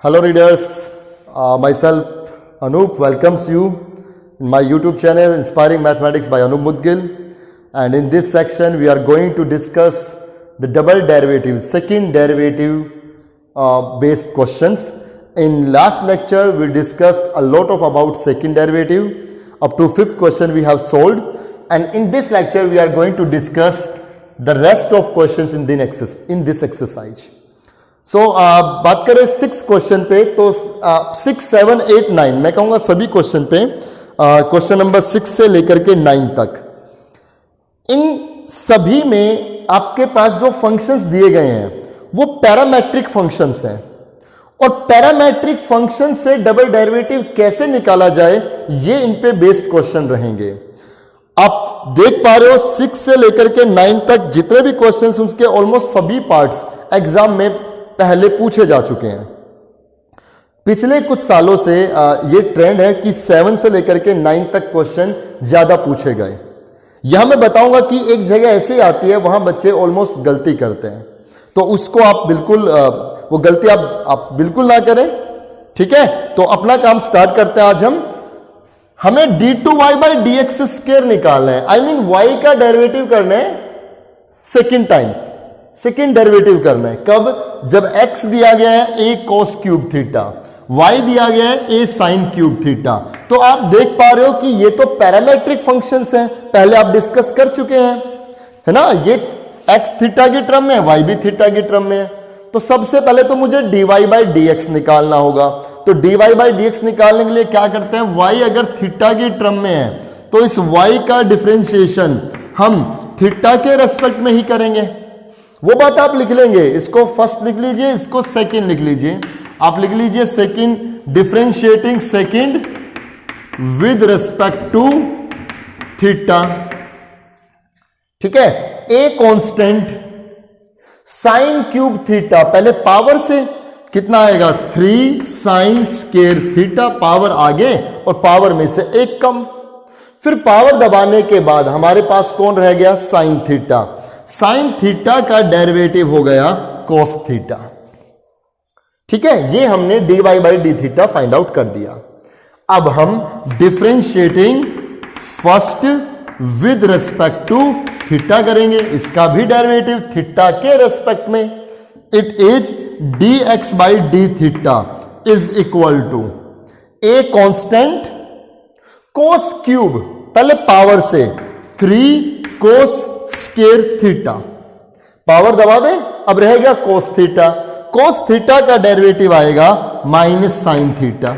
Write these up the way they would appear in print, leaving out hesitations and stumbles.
Hello readers, myself Anup welcomes you in my YouTube channel Inspiring Mathematics by Anup Mudgil, and in this section we are going to discuss the double derivative, second derivative based questions. In last lecture we discussed a lot about second derivative. Up to fifth question we have solved, and in this lecture we are going to discuss the rest of questions in this exercise. सो बात करें 6 question पे, तो 6, 7, 8, 9 मैं कहूँगा सभी question पे, question number 6 से लेकर के 9 तक, इन सभी में आपके पास जो फंक्शंस दिए गए हैं वो पैरामेट्रिक फंक्शंस हैं, और पैरामेट्रिक फंक्शन से डबल डेरिवेटिव कैसे निकाला जाए ये इन पे बेस्ड क्वेश्चन रहेंगे. आप देख पा रहे हो 6 से लेकर के 9 तक जितने भी क्वेश्चंस उसके ऑलमोस्ट सभी पार्ट्स एग्जाम में पहले पूछे जा चुके हैं. पिछले कुछ सालों से ये ट्रेंड है कि 7 से लेकर के 9 तक क्वेश्चन ज्यादा पूछे गए. यहां मैं बताऊंगा कि एक जगह ऐसे आती है वहां बच्चे ऑलमोस्ट गलती करते हैं, तो उसको आप बिल्कुल वो गलती आप बिल्कुल ना करें. ठीक है, तो अपना काम स्टार्ट करते हैं. आज हमें d2y/dx² निकालना है. आई मीन y का डेरिवेटिव करना है सेकेंड टाइम, सेकेंड डेरिवेटिव करना है. कब? जब x दिया गया है a cos cube theta, y दिया गया है a sin क्यूब थीटा. तो आप देख पा रहे हो कि ये तो पैरामेट्रिक फंक्शंस हैं, पहले आप डिस्कस कर चुके हैं, है ना. ये x थीटा की टर्म में है, y भी थीटा की टर्म में है. तो सबसे पहले तो मुझे dy/dx निकालना होगा. तो dy/dx निकालने के लिए क्या करते हैं, y अगर थीटा की टर्म में है तो इस y का डिफरेंशिएशन हम थीटा के रेस्पेक्ट में ही करेंगे. वो बात आप लिख लेंगे, इसको फर्स्ट लिख लीजिए, इसको सेकंड लिख लीजिए. आप लिख लीजिए second, differentiating second with respect to theta. ठीक है, A constant sine cube theta, पहले पावर से कितना आएगा 3 साइन स्क्वायर थीटा, पावर आगे और पावर में से एक कम. फिर पावर दबाने के बाद हमारे पास कौन रह गया, साइन थीटा. साइन थीटा का डेरिवेटिव हो गया कॉस थीटा. ठीक है, ये हमने dy/d थीटा फाइंड आउट कर दिया. अब हम differentiating first with respect to theta करेंगे, इसका भी डेरिवेटिव थीटा के रेस्पेक्ट में. It is dx/d theta is equal to A constant cos cube, पहले पावर से 3 कोस स्क्वायर थीटा, पावर दबा दें, अब रहेगा कोस थीटा. कोस थीटा का डेरिवेटिव आएगा माइनस साइन थीटा.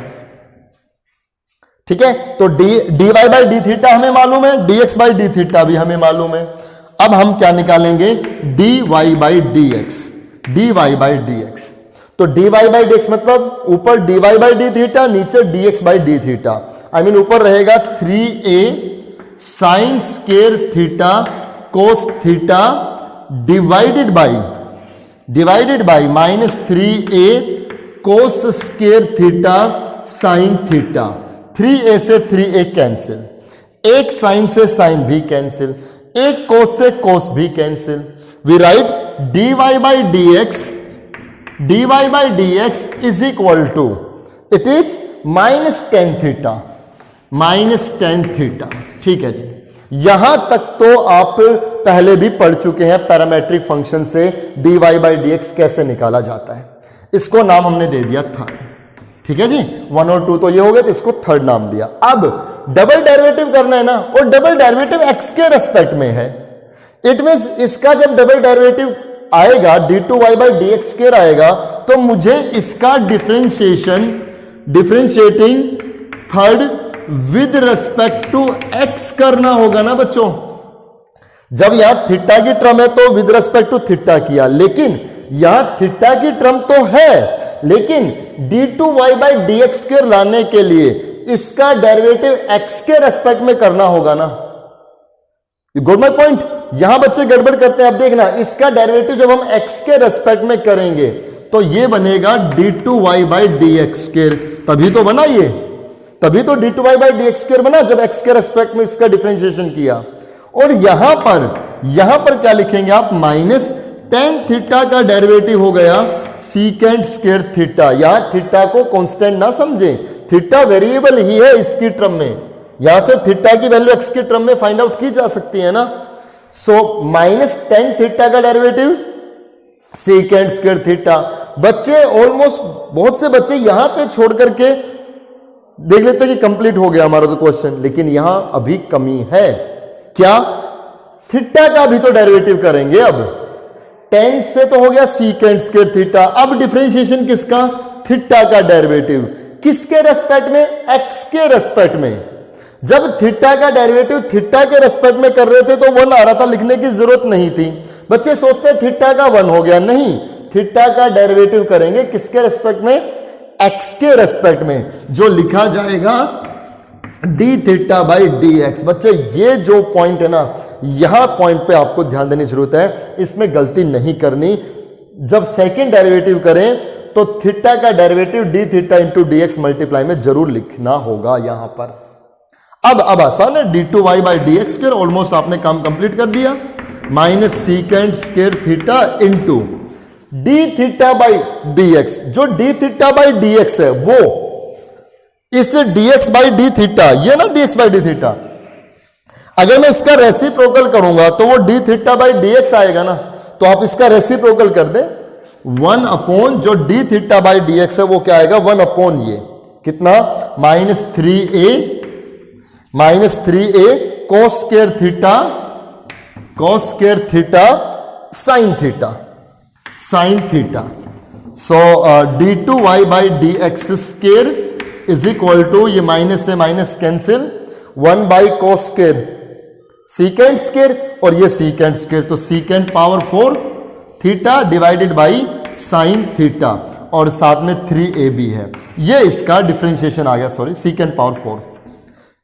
ठीक है, तो dy/d थीटा हमें मालूम है, dx/d थीटा भी हमें मालूम है. अब हम क्या निकालेंगे, dy/dx. dy/dx, तो dy/dx मतलब ऊपर dy/d थीटा, नीचे dx/d थीटा. आई मीन ऊपर रहेगा 3a sine square theta cos theta divided by minus 3a cos square theta sine theta. 3a से 3a कैंसिल, एक साइन से साइन भी कैंसिल, एक कोस से कोस भी cancel. We write dy/dx is equal to, it is -tan theta, -tan theta. ठीक है जी, यहां तक तो आप पहले भी पढ़ चुके हैं पैरामेट्रिक फंक्शन से dy/dx कैसे निकाला जाता है. इसको नाम हमने दे दिया थर्ड. ठीक है जी, 1 और 2 तो ये हो गए, तो इसको थर्ड नाम दिया. अब डबल डेरिवेटिव करना है ना, और डबल डेरिवेटिव x के रेस्पेक्ट में है. इट मींस इसका जब डबल डेरिवेटिव आएगा d2y/dx² आएगा, तो मुझे इसका differentiating third with respect to x करना होगा ना बच्चों. जब यहां थीटा की टर्म है तो विद रेस्पेक्ट टू थीटा किया, लेकिन यहां थीटा की टर्म तो है, लेकिन d2y/dx² लाने के लिए इसका डेरिवेटिव x के रेस्पेक्ट में करना होगा ना. You got my point. यहां बच्चे गड़बड़ करते हैं. अब देखना, इसका डेरिवेटिव जब हम x के रेस्पेक्ट में करेंगे तो ये बनेगा d2y/dx². तभी तो बना ये, तभी तो d2y/dx² बना जब x के रेस्पेक्ट में इसका डिफरेंशिएशन किया. और यहां पर क्या लिखेंगे आप, -tan थीटा का डेरिवेटिव हो गया सीकेंट स्क्वायर थीटा। यहां थीटा को कांस्टेंट ना समझे, थीटा वेरिएबल ही है इसकी टर्म में, यहां से थीटा की वैल्यू एक्स की टर्म में फाइंड आउट की जा सकती है ना। सो माइनस टेन थीटा का डेरिवेटिव सीकेंट स्क्वायर थीटा। बच्चे ऑलमोस्ट बहुत से बच्चे यहां पे छोड़ करके देख लेते हैं कि कंप्लीट हो गया हमारा तो क्वेश्चन, लेकिन यहां अभी कमी है। क्या? थीटा का भी तो डेरिवेटिव करेंगे। अब टेन से तो हो गया सीकेंट स्क्वायर थीटा, अब डिफरेंशिएशन किसका? थीटा का डेरिवेटिव। किसके रेस्पेक्ट में? एक्स के रेस्पेक्ट में। जब थीटा का डेरिवेटिव थीटा के रेस्पेक्ट में कर रहे थे तो वन आ रहा था, लिखने की जरूरत नहीं थी। बच्चे सोचते हैं थीटा का वन हो गया, नहीं, थीटा का डेरिवेटिव करेंगे किसके रेस्पेक्ट में? एक्स के रेस्पेक्ट में, जो लिखा जाएगा D theta by D x. बच्चे ये जो पॉइंट है ना, यहां पॉइंट पे आपको ध्यान देने की जरूरत है, इसमें गलती नहीं करनी। जब सेकंड डेरिवेटिव करें तो थीटा का derivative D theta into D X multiply में जरूर लिखना होगा यहां पर। अब आसान है, D two Y by D x square, almost आपने काम कंप्लीट कर दिया। Minus secant square theta into D theta by D X. जो D theta by D X है वो इस D x by D theta, ये ना D x by D theta, अगर मैं इसका रेसिप्रोकल करूंगा तो वो D theta by D X आएगा ना। तो आप इसका रेसिप्रोकल कर दें, वन अपॉन जो D theta by D X है वो क्या आएगा? वन अपॉन ये कितना? Minus three A cos square theta sine theta. So D two Y by D x square is equal to, ये माइनस से minus cancel, one by cos square secant square और ये सीकेंट स्क्वायर, तो secant power 4 theta divided by sine theta, और साथ में 3a भी है। ये इसका डिफरेंशिएशन आ गया, sorry, secant power 4,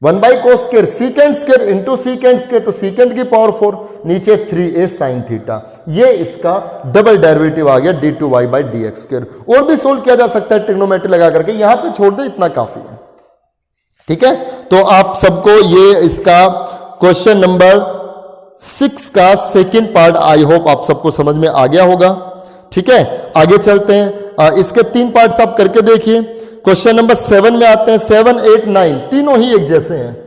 one by cos square secant square into secant square, तो सीकेंट की पावर 4, नीचे 3a साइन थीटा। ये इसका डबल डेरिवेटिव आ गया D two Y by D x square. और भी सोल्व किया जा सकता है ट्रिग्नोमेट्री लगा करके, यहां पे छोड़ दे, इतना काफी है। ठीक है, तो आप सबको ये इसका क्वेश्चन नंबर 6 का सेकेंड पार्ट आई होप आप सबको समझ में आ गया होगा। ठीक है, आगे चलते हैं। इसके 3 पार्ट्स आप करके देखिए। क्वेश्चन नंबर 7 में आते हैं। 7, 8, 9 तीनों ही एक जैसे हैं।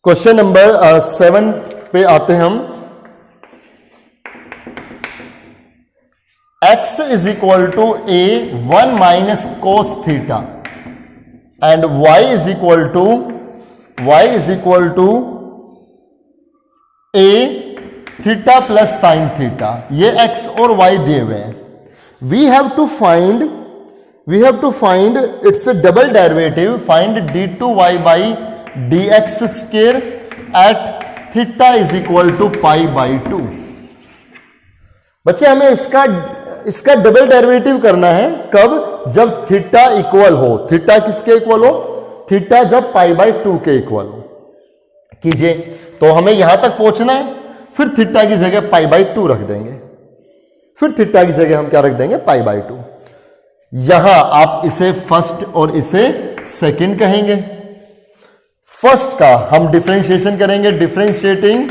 क्वेश्चन नंबर 7 पे आते हैं हम। x is equal to a 1 minus cos theta and y is equal to a theta plus sin theta। ये x और y दिए हुए हैं। we have to find its double derivative, find d2y by dx square at theta is equal to pi by 2। बच्चे हमें इसका double derivative करना है। कब? जब थीटा इक्वल हो। थीटा किसके इक्वल हो? थीटा जब पाई बाई 2 के इक्वल हो। कीजिए, तो हमें यहां तक पहुंचना है, फिर थीटा की जगह पाई बाई 2 रख देंगे, फिर थीटा की जगह हम क्या रख देंगे? पाई बाई 2। यहां आप इसे फर्स्ट और इसे सेकंड कहेंगे। फर्स्ट का हम डिफरेंशिएशन करेंगे, differentiating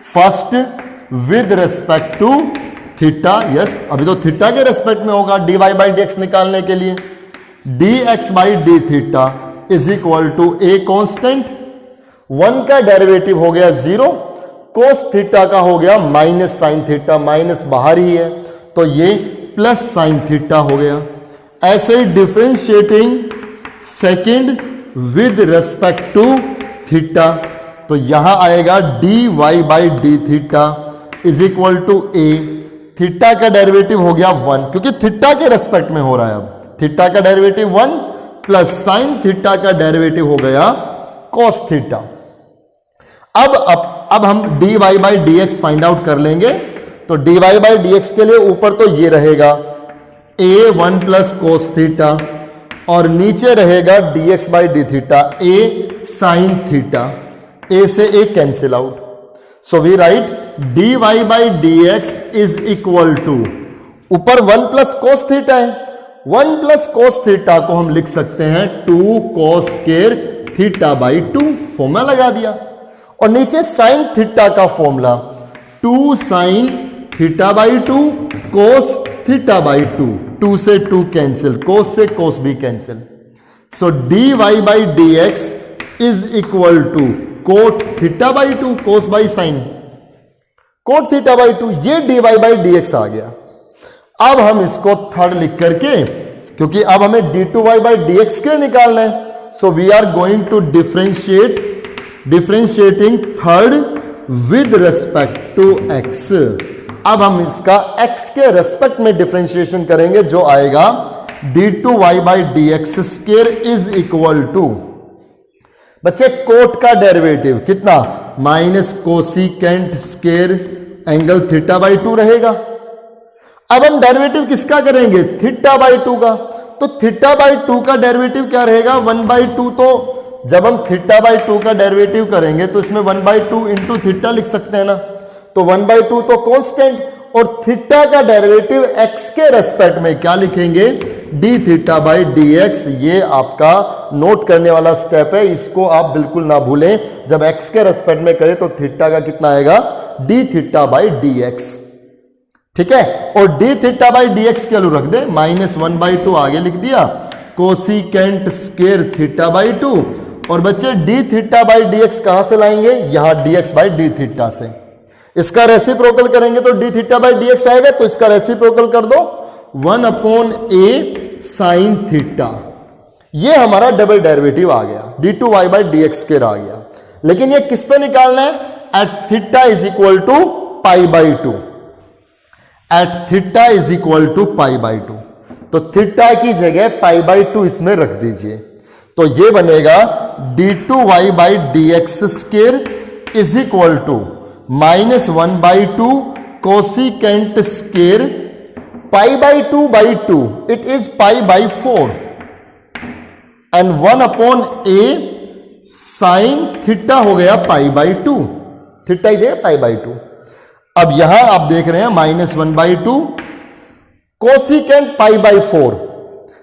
first with respect to theta. Yes, अभी तो थीटा के रेस्पेक्ट में होगा। D Y by D X निकालने के लिए D x by D theta is equal to A constant, 1 का डेरिवेटिव हो गया 0, कोस थीटा का हो गया माइनस साइन थीटा, माइनस बाहर ही है तो ये प्लस साइन थीटा हो गया। ऐसे ही differentiating second with respect to theta, तो यहां आएगा D Y by D theta is equal to A. Theta का डेरिवेटिव हो गया 1, क्योंकि थीटा के रेस्पेक्ट में हो रहा है। अब थीटा का डेरिवेटिव 1 प्लस साइन थीटा का डेरिवेटिव हो गया कॉस थीटा। अब हम D Y by D X find out कर लेंगे। तो D Y by D X के लिए ऊपर तो ये रहेगा ए 1 प्लस कोस थीटा, और नीचे रहेगा d x by D theta a sine theta. A से a cancel out, so we write dy by dx is equal to ऊपर 1 प्लस कोस थीटा है, 1 प्लस कोस थीटा को हम लिख सकते हैं 2 cos square theta by 2, formula लगा दिया। और नीचे साइन थीटा का formula 2 sine theta by 2 cos theta by 2, 2 से 2 कैंसिल, कोस से कोस भी cancel. So d Y by D x is equal to cot theta by 2 cos by sine, cot theta by 2, ये d Y by D x आ गया। अब हम इसको third लिख करके, क्योंकि अब हमें D two Y by D x square निकालना है, so we are going to differentiating third with respect to X. अब हम इसका x के रेस्पेक्ट में डिफरेंशिएशन करेंगे, जो आएगा D two Y by D x square is equal to, बच्चे कोट का डेरिवेटिव कितना, minus cosecant square angle theta by 2 रहेगा। अब हम डेरिवेटिव किसका करेंगे, थीटा बाई 2 का, तो थीटा बाई 2 का डेरिवेटिव क्या रहेगा, 1/2। तो जब हम थीटा बाई 2 का डेरिवेटिव करेंगे तो इसमें 1/2 इंटू थीटा लिख सकते हैं ना, तो 1/2 तो कांस्टेंट, और थीटा का डेरिवेटिव x के रेस्पेक्ट में क्या लिखेंगे, D theta by D x. ये आपका नोट करने वाला स्टेप है, इसको आप बिल्कुल ना भूलें। जब x के रेस्पेक्ट में करें तो थीटा का कितना आएगा, D theta by D x, ठीक है। और D theta by D x की वैल्यू रख दे, माइनस 1/2 आगे लिख दिया, कोसिकेंट स्क्वायर थीटा बाई 2। और बच्चे D theta by D x कहां से लाएंगे, यहां D x by D theta से। इसका रेसिप्रोकल करेंगे तो D theta by D X आएगा, तो इसका रेसिप्रोकल कर दो 1/a साइन थीटा। ये हमारा डबल डेरिवेटिव आ गया, D two Y by D x square आ गया। लेकिन ये किस पे निकालना है, at theta is equal to pi by 2, at theta is equal to pi by 2। तो थीटा की जगह पाई बाई 2 इसमें रख दीजिए, तो ये बनेगा D two Y by D x square is equal to minus 1/2 cosecant square pi by 2/2, it is pi by 4 and 1/a sine theta हो गया पाई बाई 2, थीटा ही जगह पाई बाई 2। अब यहां आप देख रहे हैं minus 1/2 cosecant pi by 4,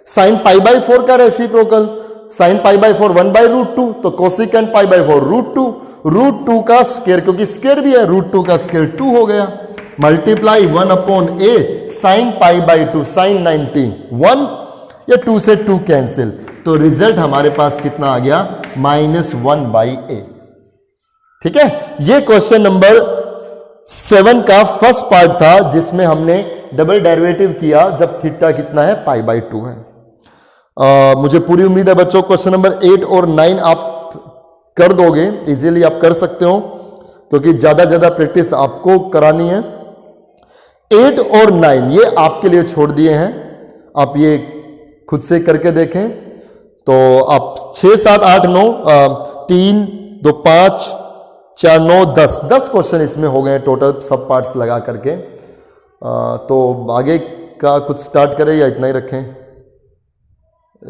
sign pi by 4 का रेसिप्रोकल, साइन पाई बाई 4 1/√2, तो कोसिकेंट पाई बाई 4 √2, √2 का स्क्वायर, क्योंकि स्क्वायर भी है, √2 का स्क्वायर 2 हो गया, multiply 1/a sine pi by 2 sine 90 1, या 2 से 2 कैंसिल, तो रिजल्ट हमारे पास कितना आ गया, -1/a। ठीक है, ये क्वेश्चन नंबर 7 का फर्स्ट पार्ट था, जिसमें हमने डबल डेरिवेटिव किया जब थीटा कितना है, पाई बाई 2 है। मुझे पूरी उम्मीद है बच्चों क्वेश्चन नंबर 8 और 9 आप कर दोगे, इजीली आप कर सकते हो, क्योंकि ज्यादा ज्यादा प्रैक्टिस आपको करानी है। 8 और 9 ये आपके लिए छोड़ दिए हैं, आप ये खुद से करके देखें। तो आप 6, 7, 8, 9, 3, 2, 5, 4, 9, 10 क्वेश्चन इसमें हो गए टोटल, सब पार्ट्स लगा करके। तो आगे का कुछ स्टार्ट करें या इतना ही रखें,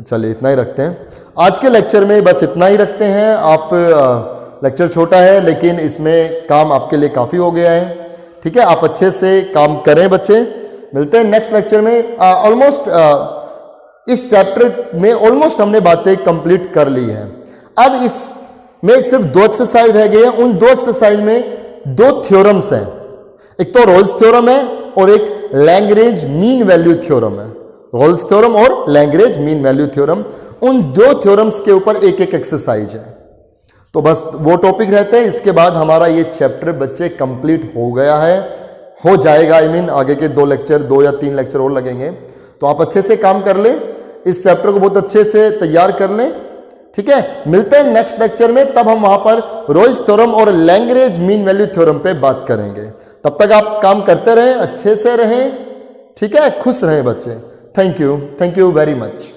चलिए इतना ही रखते हैं। आज के लेक्चर में बस इतना ही रखते हैं। आप लेक्चर छोटा है लेकिन इसमें काम आपके लिए काफ़ी हो गया है, ठीक है। आप अच्छे से काम करें बच्चे, मिलते हैं नेक्स्ट लेक्चर में। ऑलमोस्ट इस चैप्टर में ऑलमोस्ट हमने बातें कंप्लीट कर ली हैं। अब इसमें सिर्फ 2 एक्सरसाइज रह गए हैं। उन 2 एक्सरसाइज में 2 थ्योरम्स हैं, एक तो रोल्स थ्योरम है और एक लैग्रेंज मीन वैल्यू थ्योरम है। रोल्स थ्योरम और लैग्रेंज मीन वैल्यू थ्योरम, उन 2 थ्योरम्स के ऊपर एक एक एक्सरसाइज है। तो बस वो टॉपिक रहते हैं, इसके बाद हमारा ये चैप्टर बच्चे कंप्लीट हो गया है, हो जाएगा। आगे के 2 लेक्चर, 2 या 3 लेक्चर और लगेंगे। तो आप अच्छे से काम कर लें, इस चैप्टर को बहुत अच्छे से तैयार कर लें, ठीक है। मिलते हैं नेक्स्ट लेक्चर में, तब हम वहां पर रोल्स थ्योरम और लैग्रेंज मीन वैल्यू थ्योरम पे बात करेंगे। तब तक आप काम करते रहें, अच्छे से रहें, ठीक है, खुश रहें बच्चे। Thank you very much.